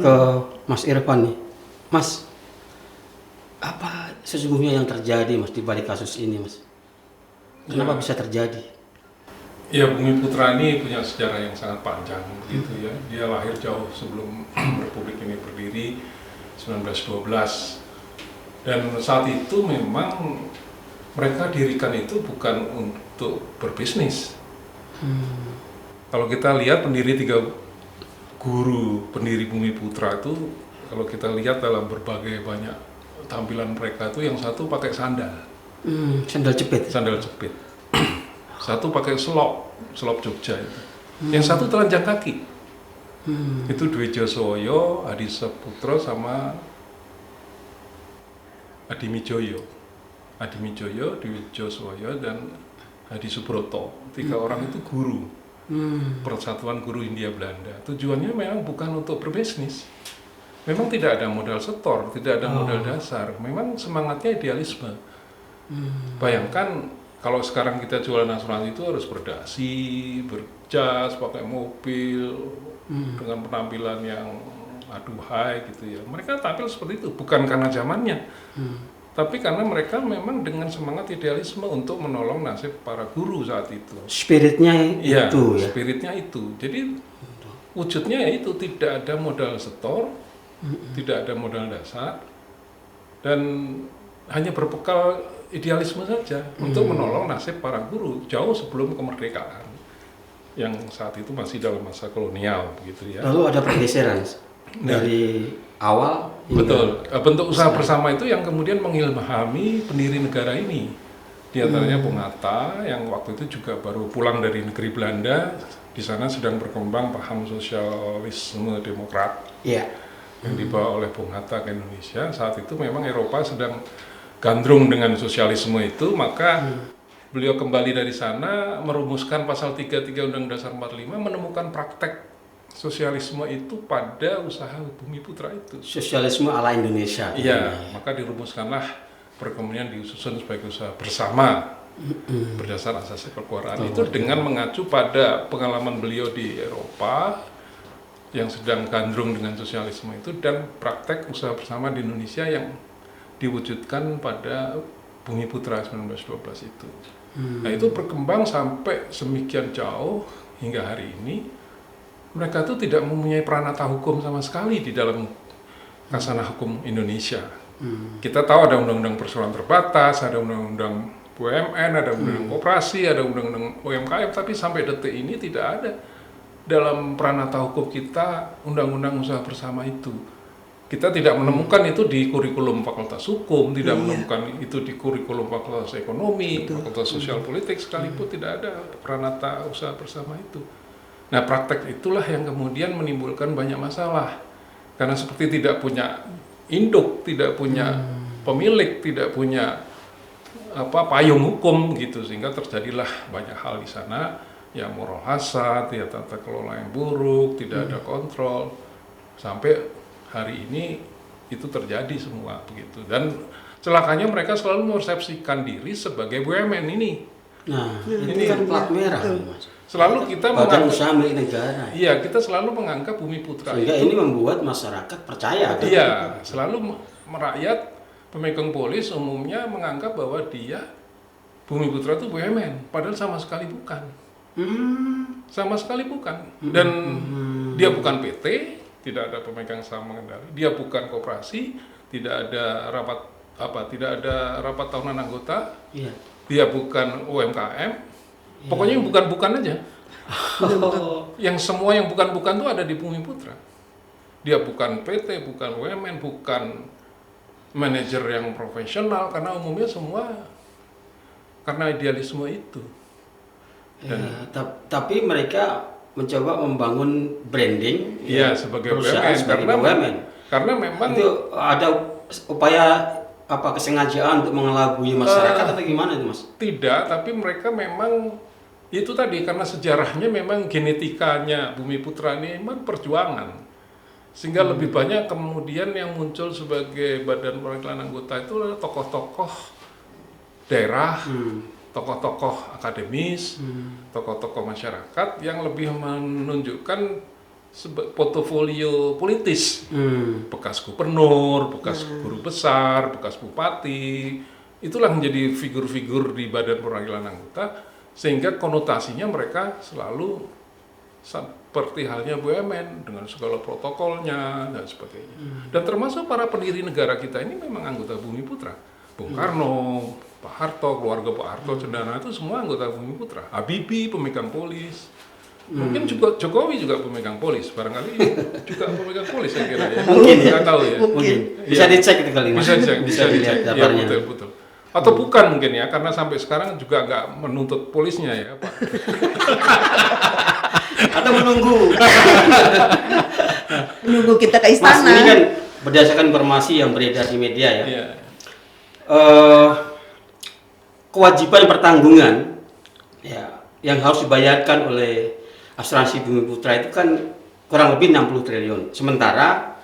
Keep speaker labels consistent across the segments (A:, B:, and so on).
A: ke Mas Irfan nih. Mas, apa sesungguhnya yang terjadi Mas di balik kasus ini Mas? Kenapa bisa terjadi?
B: Ya, Bumi Putra ini punya sejarah yang sangat panjang gitu ya. Dia lahir jauh sebelum Republik ini berdiri 1912. Dan saat itu memang mereka dirikan itu bukan untuk berbisnis. Kalau kita lihat tiga guru pendiri Bumi Putra itu, kalau kita lihat dalam berbagai banyak tampilan mereka itu, yang satu pakai sandal.
A: Sandal jepit.
B: Sandal jepit. Satu pakai selop Jogja itu. Yang satu telanjang kaki. Itu Dwi Josoyo, Adi Saputro sama Adi Mijoyo, Dwi Josoyo dan Adi Subroto. 3 orang itu guru. Persatuan Guru Hindia Belanda. Tujuannya memang bukan untuk berbisnis. Memang tidak ada modal setor, tidak ada modal dasar. Memang semangatnya idealisme. Bayangkan kalau sekarang kita jualan asuransi itu harus berdasi, berjas, pakai mobil, dengan penampilan yang aduhai gitu ya. Mereka tampil seperti itu, bukan karena zamannya, tapi karena mereka memang dengan semangat idealisme untuk menolong nasib para guru saat itu.
A: Spiritnya itu ya?
B: Spiritnya itu. Jadi wujudnya ya itu, tidak ada modal setor, tidak ada modal dasar, dan hanya berbekal idealisme saja untuk menolong nasib para guru jauh sebelum kemerdekaan yang saat itu masih dalam masa kolonial begitu ya.
A: Lalu ada pergeseran dari awal.
B: Betul. Bentuk usaha bersama itu yang kemudian mengilhami pendiri negara ini. Di antaranya Bung Hatta yang waktu itu juga baru pulang dari negeri Belanda. Di sana sedang berkembang paham sosialisme demokrat.
A: Iya.
B: Yang dibawa oleh Bung Hatta ke Indonesia. Saat itu memang Eropa sedang gandrung dengan sosialisme itu, maka beliau kembali dari sana merumuskan pasal 33 Undang-Undang Dasar 45, menemukan praktek sosialisme itu pada usaha Bumi Putra itu.
A: Sosialisme ala Indonesia.
B: Iya, maka dirumuskanlah, kemudian disusun sebagai usaha bersama berdasar asas kekeluargaan itu dengan mengacu pada pengalaman beliau di Eropa yang sedang gandrung dengan sosialisme itu dan praktek usaha bersama di Indonesia yang diwujudkan pada Bumi Putra 1912 itu. Nah itu berkembang sampai semikian jauh hingga hari ini. Mereka itu tidak mempunyai peranata hukum sama sekali di dalam kasanah hukum Indonesia. Kita tahu ada undang-undang perseroan terbatas, ada undang-undang BUMN, ada undang-undang koperasi, ada undang-undang UMKM, tapi sampai detik ini tidak ada dalam peranata hukum kita undang-undang usaha bersama itu. Kita tidak menemukan itu di kurikulum Fakultas Hukum, tidak menemukan itu di kurikulum Fakultas Ekonomi, Fakultas Sosial Politik, sekalipun tidak ada peranata usaha bersama itu. Nah, praktek itulah yang kemudian menimbulkan banyak masalah. Karena seperti tidak punya induk, tidak punya pemilik, tidak punya payung hukum gitu, sehingga terjadilah banyak hal di sana, ya moral hazard, ya tata kelola yang buruk, tidak ada kontrol, sampai hari ini itu terjadi semua begitu. Dan celakanya mereka selalu mempersepsikan diri sebagai BUMN ini.
A: Nah, ini kan plat merah, Mas.
B: Selalu kita
A: badan usaha milik negara.
B: Iya, kita selalu menganggap Bumi Putra
A: sehingga
B: itu,
A: ini membuat masyarakat percaya.
B: Iya, selalu merakyat pemegang polis umumnya menganggap bahwa dia Bumi Putra itu BUMN, padahal sama sekali bukan. Sama sekali bukan. Dan dia bukan PT, tidak ada pemegang saham mengendali. Dia bukan koperasi, tidak ada tidak ada rapat tahunan anggota.
A: Iya.
B: Dia bukan UMKM. Pokoknya yang bukan-bukan aja. Yang semua yang bukan-bukan itu ada di Bumi Putra. Dia bukan PT, bukan BUMN, bukan manajer yang profesional, karena umumnya semua karena idealisme itu. Dan
A: tapi mereka mencoba membangun branding
B: sebagai
A: BUMN.
B: Karena memang
A: itu ada upaya kesengajaan untuk mengelabui masyarakat atau gimana itu, Mas?
B: Tidak, tapi mereka memang itu tadi, karena sejarahnya memang genetikanya Bumi Putra ini memang perjuangan, sehingga lebih banyak kemudian yang muncul sebagai badan perwakilan anggota itu adalah tokoh-tokoh daerah, tokoh-tokoh akademis, tokoh-tokoh masyarakat yang lebih menunjukkan portofolio politis, bekas gubernur, bekas guru besar, bekas bupati, itulah menjadi figur-figur di Badan Perwakilan Anggota, sehingga konotasinya mereka selalu seperti halnya BUMN dengan segala protokolnya dan sebagainya. Dan termasuk para pendiri negara kita ini memang anggota Bumi Putra. Bung Karno, Pak Harto, keluarga Pak Harto, Cendana itu semua anggota Bumi Putra. Habibie pemegang polis. Mungkin juga Jokowi juga pemegang polis, barangkali juga pemegang polis saya kira ya.
A: Mungkin ya.
B: Nggak tahu ya.
A: Mungkin. Bisa dicek itu kali Mas.
B: Bisa dicek. Ya,
A: daftarnya.
B: betul. Atau bukan mungkin ya, karena sampai sekarang juga nggak menuntut polisnya ya, Pak.
A: Atau menunggu.
C: Menunggu kita ke
A: Mas,
C: istana.
A: ini kan berdasarkan informasi yang beredar di media ya.
B: Iya.
A: Kewajiban pertanggungan ya yang harus dibayarkan oleh asuransi Bumi Putra itu kan kurang lebih 60 triliun. Sementara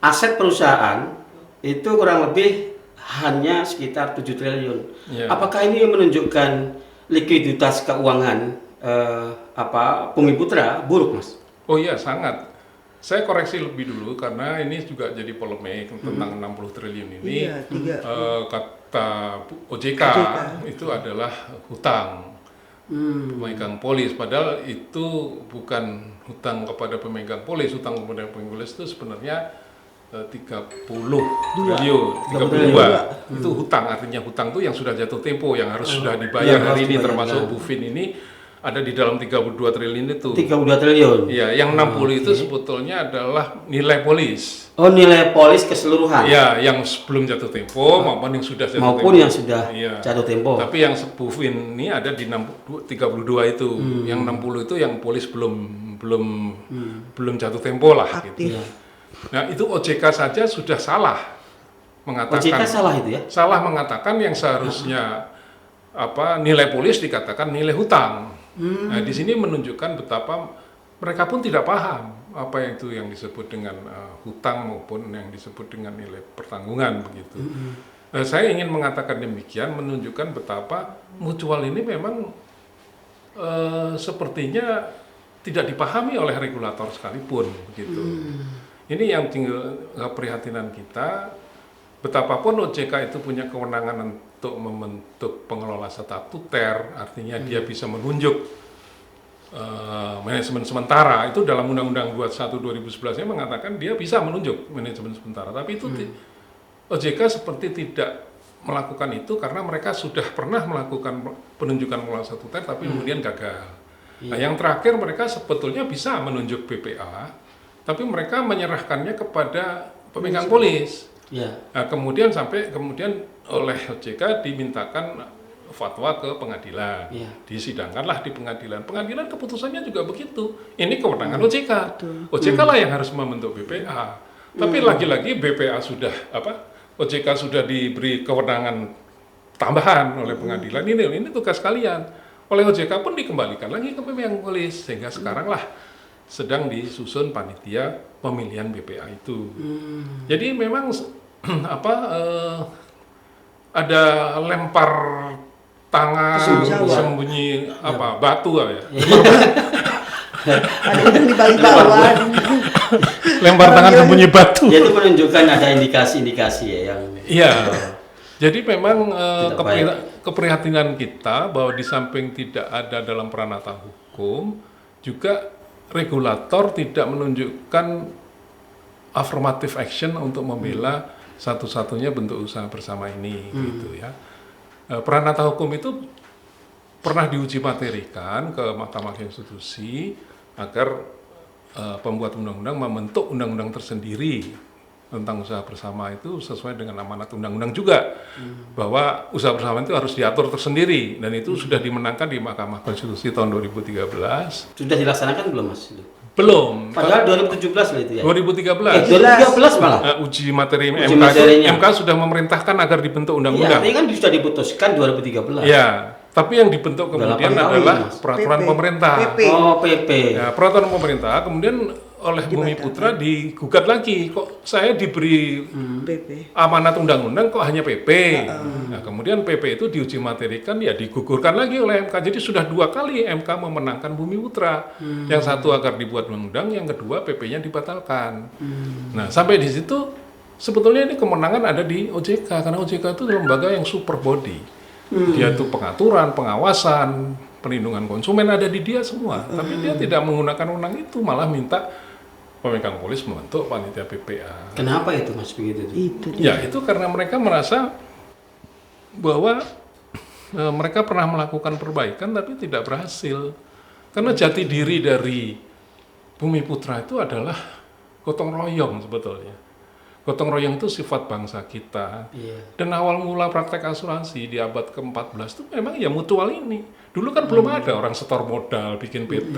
A: aset perusahaan itu kurang lebih hanya sekitar 7 triliun.
B: Ya.
A: Apakah ini menunjukkan likuiditas keuangan Bumi Putra buruk, Mas?
B: Oh iya, sangat. Saya koreksi lebih dulu karena ini juga jadi polemik tentang 60 triliun ini.
C: Iya, tiga.
B: Kata OJK itu adalah hutang pemegang polis, padahal itu bukan hutang kepada pemegang polis. Hutang kepada pemegang polis itu sebenarnya 30 triliun, 32. Itu hutang, artinya hutang itu yang sudah jatuh tempo, yang harus sudah dibayar hari ini, termasuk Bufin ini ada di dalam 32 triliun itu.
A: 32 triliun.
B: Iya, yang 60 itu sebetulnya adalah nilai polis.
A: Oh, nilai polis keseluruhan.
B: Ya, yang sebelum jatuh tempo maupun yang sudah jatuh tempo.
A: Maupun yang sudah
B: Iya.
A: jatuh tempo.
B: Tapi yang Bufin ini ada di 32 itu. Yang 60 itu yang polis belum jatuh tempo lah gitu.
A: Iya.
B: Nah, itu OJK saja sudah salah mengatakan.
A: OJK salah itu ya?
B: Salah mengatakan yang seharusnya nilai polis dikatakan nilai hutang. Nah, di sini menunjukkan betapa mereka pun tidak paham apa itu yang disebut dengan hutang maupun yang disebut dengan nilai pertanggungan begitu. Saya ingin mengatakan demikian, menunjukkan betapa mutual ini memang sepertinya tidak dipahami oleh regulator sekalipun begitu. Ini yang tinggal keprihatinan kita. Betapapun OJK itu punya kewenangan untuk membentuk pengelola statuter, artinya dia bisa menunjuk manajemen sementara. Itu dalam Undang-Undang 21 2011 mengatakan dia bisa menunjuk manajemen sementara. Tapi itu OJK seperti tidak melakukan itu karena mereka sudah pernah melakukan penunjukan pengelola statuter tapi kemudian gagal. Nah, yang terakhir mereka sebetulnya bisa menunjuk BPA, tapi mereka menyerahkannya kepada pemegang polis.
A: Ya.
B: Nah, kemudian oleh OJK dimintakan fatwa ke pengadilan, disidangkanlah di pengadilan. Pengadilan keputusannya juga begitu. Ini kewenangan OJK. OJK lah yang harus membentuk BPA. Tapi lagi-lagi BPA sudah OJK sudah diberi kewenangan tambahan oleh pengadilan. Ini tugas kalian. Oleh OJK pun dikembalikan lagi ke pemegang polis sehingga sekarang lah sedang disusun panitia pemilihan BPA itu. Jadi memang ada lempar tangan sembunyi batu ya.
C: Ada udang di balik bawah.
B: Lempar tangan sembunyi batu.
A: Jadi menunjukkan ada indikasi-indikasi ya yang.
B: Iya. Jadi memang keprihatinan kita bahwa di samping tidak ada dalam peranata hukum juga regulator tidak menunjukkan affirmative action untuk membela satu-satunya bentuk usaha bersama ini gitu ya. Peranata hukum itu pernah diuji materikan ke Mahkamah Konstitusi agar pembuat undang-undang membentuk undang-undang tersendiri tentang usaha bersama itu sesuai dengan amanat undang-undang juga bahwa usaha bersama itu harus diatur tersendiri dan itu sudah dimenangkan di Mahkamah Konstitusi tahun 2013.
A: Sudah dilaksanakan belum, Mas?
B: Belum.
A: Padahal 2017 lah itu ya.
B: 2013.
A: 2013 malah.
B: Uji materi
A: Uji
B: MK
A: materinya.
B: MK sudah memerintahkan agar dibentuk
A: Iya,
B: undang-undang.
A: artinya kan sudah diputuskan 2013.
B: Ya, tapi yang dibentuk
A: Udah
B: kemudian
A: 8 tahun,
B: adalah
A: Mas.
B: peraturan
C: PP.
B: pemerintah.
C: PP.
A: Oh, PP.
B: Ya, peraturan pemerintah kemudian oleh Bumi Putra digugat lagi. Kok saya diberi
C: PP.
B: amanat undang-undang kok hanya PP. Nah, kemudian PP itu diuji materikan ya digugurkan lagi oleh MK. Jadi sudah 2 kali MK memenangkan Bumi Putra. Yang satu agar dibuat undang-undang, yang kedua PP-nya dibatalkan. Nah, sampai di situ sebetulnya ini kemenangan ada di OJK karena OJK itu lembaga yang super body. Dia tuh pengaturan, pengawasan, perlindungan konsumen ada di dia semua. Tapi dia tidak menggunakan wewenang itu, malah minta pemegang polis membentuk panitia PPA.
A: Kenapa itu Mas begitu?
C: Itu
B: Ya
C: dia.
B: itu karena mereka merasa bahwa mereka pernah melakukan perbaikan tapi tidak berhasil. Karena jati diri dari Bumi Putra itu adalah gotong royong sebetulnya. Gotong royong itu sifat bangsa kita.
A: Iya.
B: Dan awal mula praktek asuransi di abad ke-14 itu memang ya mutual ini. Dulu kan belum ada orang setor modal, bikin PT.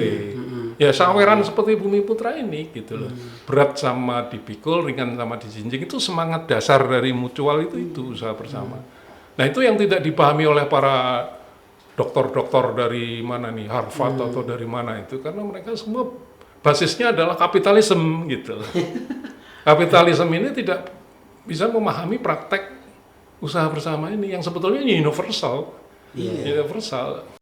B: Ya saweran seperti Bumi Putra ini gitu loh. Berat sama dipikul, ringan sama dijinjing, itu semangat dasar dari mutual itu usaha bersama. Nah itu yang tidak dipahami oleh para dokter-dokter dari mana nih, Harvard atau dari mana itu. Karena mereka semua basisnya adalah kapitalisme gitu loh. Kapitalisme ini tidak bisa memahami praktek usaha bersama ini yang sebetulnya universal. Universal.